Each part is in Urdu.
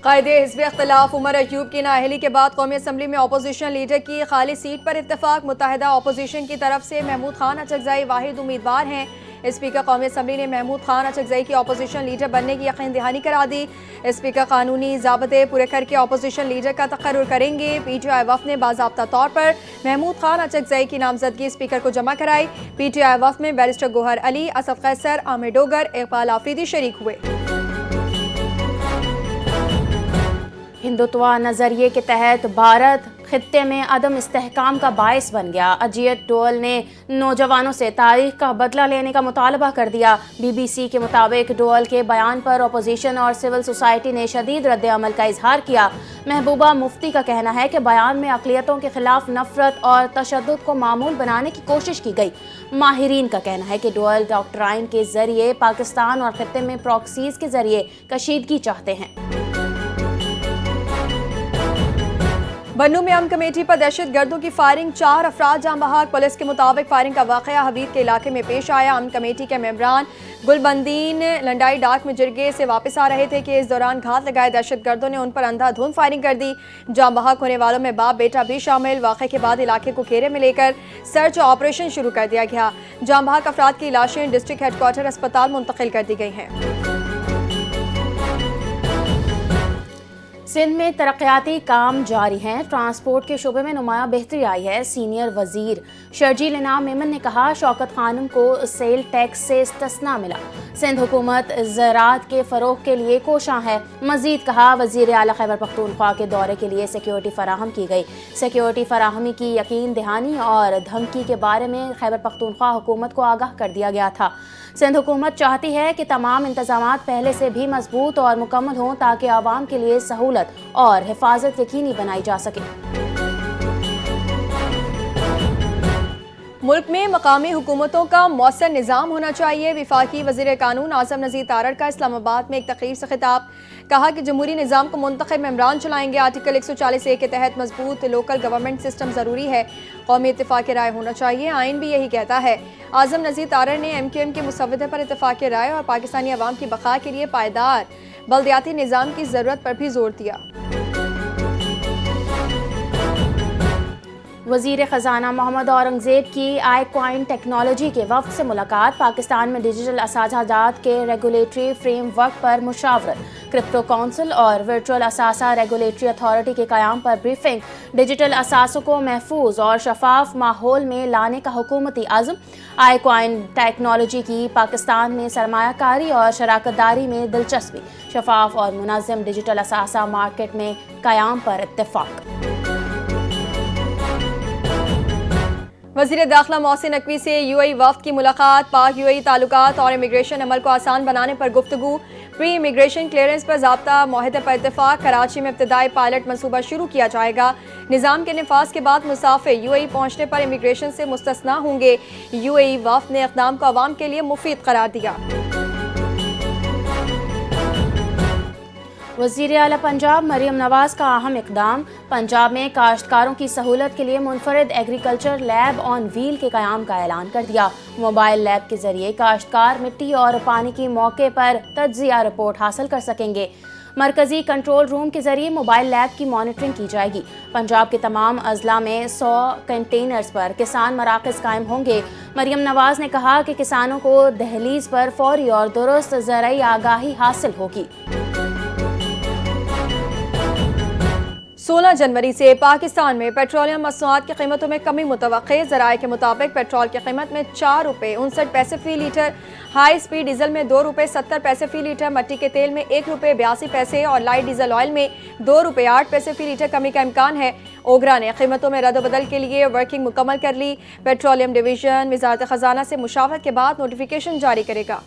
قائد حزب اختلاف عمر ایوب کی نااہلی کے بعد قومی اسمبلی میں اپوزیشن لیڈر کی خالی سیٹ پر اتفاق۔ متحدہ اپوزیشن کی طرف سے محمود خان اچکزئی واحد امیدوار ہیں۔ اسپیکر قومی اسمبلی نے محمود خان اچکزئی کی اپوزیشن لیڈر بننے کی یقین دہانی کرا دی۔ اسپیکر قانونی ضابطے پورے کر کے اپوزیشن لیڈر کا تقرر کریں گے۔ پی ٹی آئی وفد نے باضابطہ طور پر محمود خان اچکزئی کی نامزدگی اسپیکر کو جمع کرائی۔ پی ٹی آئی وفد میں بیرسٹر گوہر علی، اسد قیصر، عامر ڈوگر، اقبال آفریدی شریک ہوئے۔ ہندوتوا نظریے کے تحت بھارت خطے میں عدم استحکام کا باعث بن گیا۔ اجیت ڈول نے نوجوانوں سے تاریخ کا بدلہ لینے کا مطالبہ کر دیا۔ بی بی سی کے مطابق ڈول کے بیان پر اپوزیشن اور سول سوسائٹی نے شدید رد عمل کا اظہار کیا۔ محبوبہ مفتی کا کہنا ہے کہ بیان میں اقلیتوں کے خلاف نفرت اور تشدد کو معمول بنانے کی کوشش کی گئی۔ ماہرین کا کہنا ہے کہ ڈول ڈاکٹرائن کے ذریعے پاکستان اور خطے میں پراکسیز کے ذریعے کشیدگی چاہتے ہیں۔ بنوں میں امن کمیٹی پر دہشت گردوں کی فائرنگ، 4 افراد جاں بحق۔ پولیس کے مطابق فائرنگ کا واقعہ حوید کے علاقے میں پیش آیا۔ امن کمیٹی کے ممبران گلبندین لنڈائی ڈاک میں جرگے سے واپس آ رہے تھے کہ اس دوران گھات لگائے دہشت گردوں نے ان پر اندھا دھند فائرنگ کر دی۔ جاں بحق ہونے والوں میں باپ بیٹا بھی شامل۔ واقعے کے بعد علاقے کو گھیرے میں لے کر سرچ آپریشن شروع کر دیا گیا۔ جاں بحق افراد کی لاشیں ڈسٹرکٹ ہیڈ کوارٹر اسپتال منتقل کر دی گئی ہیں۔ سندھ میں ترقیاتی کام جاری ہیں۔ ٹرانسپورٹ کے شعبے میں نمایاں بہتری آئی ہے۔ سینئر وزیر شرجیل انعام میمن نے کہا شوکت خانم کو سیل ٹیکس سے استثناء ملا۔ سندھ حکومت زراعت کے فروغ کے لیے کوشاں ہے۔ مزید کہا وزیر اعلیٰ خیبر پختونخوا کے دورے کے لیے سیکیورٹی فراہم کی گئی۔ سیکیورٹی فراہمی کی یقین دہانی اور دھمکی کے بارے میں خیبر پختونخوا حکومت کو آگاہ کر دیا گیا تھا۔ سندھ حکومت چاہتی ہے کہ تمام انتظامات پہلے سے بھی مضبوط اور مکمل ہوں تاکہ عوام کے لیے سہولت اور حفاظت یقینی بنائی جا سکے۔ ملک میں مقامی حکومتوں کا مؤثر نظام ہونا چاہیے۔ وفاقی وزیر قانون اعظم نذیر تارڑ کا اسلام آباد میں ایک تقریر سے خطاب۔ کہا کہ جمہوری نظام کو منتخب ممبران چلائیں گے۔ آرٹیکل 140A کے تحت مضبوط لوکل گورنمنٹ سسٹم ضروری ہے۔ قومی اتفاق رائے ہونا چاہیے، آئین بھی یہی کہتا ہے۔ اعظم نذیر تارڑ نے ایم کیو ایم کے مسودے پر اتفاق رائے اور پاکستانی عوام کی بقا کے لیے پائیدار بلدیاتی نظام کی ضرورت پر بھی زور دیا۔ وزیر خزانہ محمد اورنگزیب کی آئی کوائن ٹیکنالوجی کے وفد سے ملاقات۔ پاکستان میں ڈیجیٹل اثاثہ جات کے ریگولیٹری فریم ورک پر مشاورت۔ کرپٹو کونسل اور ورچوئل اثاثہ ریگولیٹری اتھارٹی کے قیام پر بریفنگ۔ ڈیجیٹل اثاثوں کو محفوظ اور شفاف ماحول میں لانے کا حکومتی عزم۔ آئی کوائن ٹیکنالوجی کی پاکستان میں سرمایہ کاری اور شراکت داری میں دلچسپی۔ شفاف اور منظم ڈیجیٹل اثاثہ مارکیٹ میں قیام پر اتفاق۔ وزیر داخلہ محسن نقوی سے یو اے ای وفد کی ملاقات۔ پاک یو اے ای تعلقات اور امیگریشن عمل کو آسان بنانے پر گفتگو۔ پری امیگریشن کلیئرنس پر ضابطہ معاہدے پر اتفاق۔ کراچی میں ابتدائی پائلٹ منصوبہ شروع کیا جائے گا۔ نظام کے نفاذ کے بعد مسافر یو اے ای پہنچنے پر امیگریشن سے مستثنیٰ ہوں گے۔ یو اے ای وفد نے اقدام کو عوام کے لیے مفید قرار دیا۔ وزیر اعلیٰ پنجاب مریم نواز کا اہم اقدام۔ پنجاب میں کاشتکاروں کی سہولت کے لیے منفرد ایگریکلچر لیب آن ویل کے قیام کا اعلان کر دیا۔ موبائل لیب کے ذریعے کاشتکار مٹی اور پانی کی موقع پر تجزیہ رپورٹ حاصل کر سکیں گے۔ مرکزی کنٹرول روم کے ذریعے موبائل لیب کی مانیٹرنگ کی جائے گی۔ پنجاب کے تمام اضلاع میں 100 کنٹینرز پر کسان مراکز قائم ہوں گے۔ مریم نواز نے کہا کہ کسانوں کو دہلیز پر فوری اور درست زرعی آگاہی حاصل ہوگی۔ 16 جنوری سے پاکستان میں پیٹرولیم مصنوعات کی قیمتوں میں کمی متوقع۔ ذرائع کے مطابق پیٹرول کی قیمت میں 4 روپے 59 پیسے فی لیٹر، ہائی سپیڈ ڈیزل میں 2 روپے 70 پیسے فی لیٹر، مٹی کے تیل میں 1 روپے 82 پیسے اور لائٹ ڈیزل آئل میں 2 روپے 8 پیسے فی لیٹر کمی کا امکان ہے۔ اوگرا نے قیمتوں میں رد و بدل کے لیے ورکنگ مکمل کر لی۔ پیٹرولیم ڈویژن وزارت خزانہ سے مشاورت کے بعد نوٹیفیکیشن جاری کرے گا۔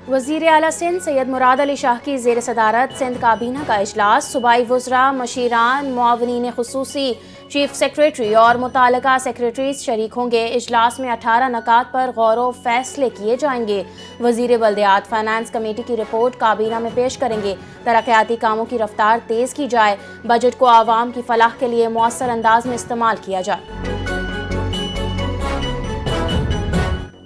وزیر اعلیٰ سندھ سید مراد علی شاہ کی زیر صدارت سندھ کابینہ کا اجلاس۔ صوبائی وزراء، مشیران، معاونین خصوصی، چیف سیکریٹری اور متعلقہ سیکریٹریز شریک ہوں گے۔ اجلاس میں 18 نکات پر غور و فیصلے کیے جائیں گے۔ وزیر بلدیات فائنانس کمیٹی کی رپورٹ کابینہ میں پیش کریں گے۔ ترقیاتی کاموں کی رفتار تیز کی جائے، بجٹ کو عوام کی فلاح کے لیے مؤثر انداز میں استعمال کیا جائے۔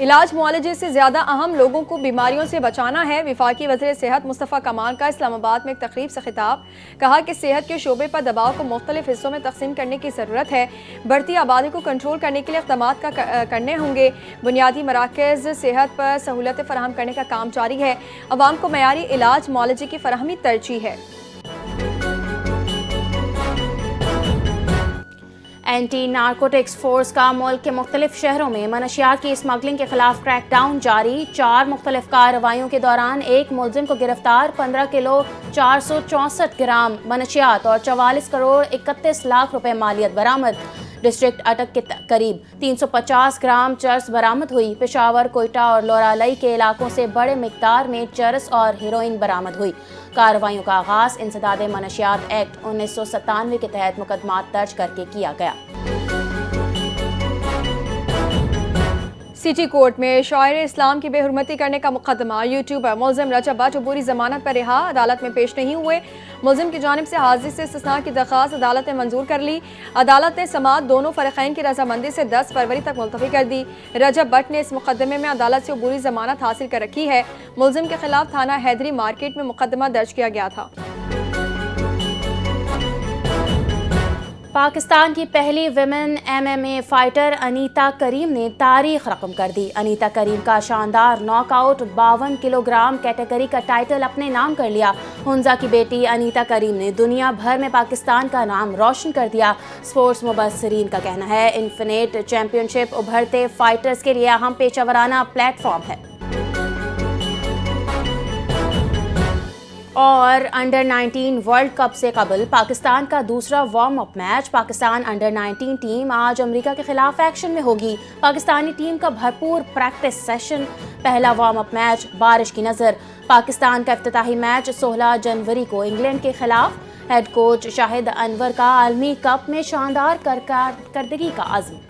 علاج معالجے سے زیادہ اہم لوگوں کو بیماریوں سے بچانا ہے۔ وفاقی وزیر صحت مصطفیٰ کمال کا اسلام آباد میں ایک تقریب سے خطاب۔ کہا کہ صحت کے شعبے پر دباؤ کو مختلف حصوں میں تقسیم کرنے کی ضرورت ہے۔ بڑھتی آبادی کو کنٹرول کرنے کے لیے اقدامات کرنے ہوں گے۔ بنیادی مراکز صحت پر سہولتیں فراہم کرنے کا کام جاری ہے۔ عوام کو معیاری علاج معالجے کی فراہمی ترجیح ہے۔ اینٹی نارکوٹکس فورس کا ملک کے مختلف شہروں میں منشیات کی اسمگلنگ کے خلاف کریک ڈاؤن جاری۔ 4 مختلف کارروائیوں کے دوران ایک ملزم کو گرفتار، 15 کلو 464 گرام منشیات اور 44 کروڑ 31 لاکھ روپے مالیت برآمد۔ ڈسٹرکٹ اٹک کے قریب 350 گرام چرس برآمد ہوئی۔ پشاور، کوئٹہ اور لورالائی کے علاقوں سے بڑے مقدار میں چرس اور ہیروئن برآمد ہوئی۔ کارروائیوں کا آغاز انسداد منشیات ایکٹ 1997 کے تحت مقدمات درج کر کے کیا گیا۔ سٹی کورٹ میں شاعر اسلام کی بے حرمتی کرنے کا مقدمہ۔ یوٹیوبر ملزم رجب بٹ عبوری ضمانت پر رہا، عدالت میں پیش نہیں ہوئے۔ ملزم کی جانب سے حاضری سے استثناء کی درخواست عدالت نے منظور کر لی۔ عدالت نے سماعت دونوں فریقین کی رضامندی سے 10 فروری تک ملتوی کر دی۔ رجب بٹ نے اس مقدمے میں عدالت سے عبوری ضمانت حاصل کر رکھی ہے۔ ملزم کے خلاف تھانہ حیدری مارکیٹ میں مقدمہ درج کیا گیا تھا۔ پاکستان کی پہلی ویمن MMA فائٹر انیتا کریم نے تاریخ رقم کر دی۔ انیتا کریم کا شاندار knock out 52 kilo gram category کا ٹائٹل اپنے نام کر لیا۔ ہنزا کی بیٹی انیتا کریم نے دنیا بھر میں پاکستان کا نام روشن کر دیا۔ سپورٹس مبصرین کا کہنا ہے انفینٹ چیمپئن شپ ابھرتے فائٹرز کے لیے اہم پیشہ ورانہ پلیٹ فارم ہے۔ اور انڈر 19 ورلڈ کپ سے قبل پاکستان کا دوسرا warm up match. Pakistan under 19 team آج امریکہ کے خلاف ایکشن میں ہوگی۔ پاکستانی ٹیم کا بھرپور پریکٹس سیشن۔ پہلا وارم اپ میچ بارش کی نظر۔ پاکستان کا افتتاحی میچ 16 جنوری کو انگلینڈ کے خلاف۔ ہیڈ کوچ شاہد انور کا عالمی کپ میں شاندار کارکردگی کا عزم۔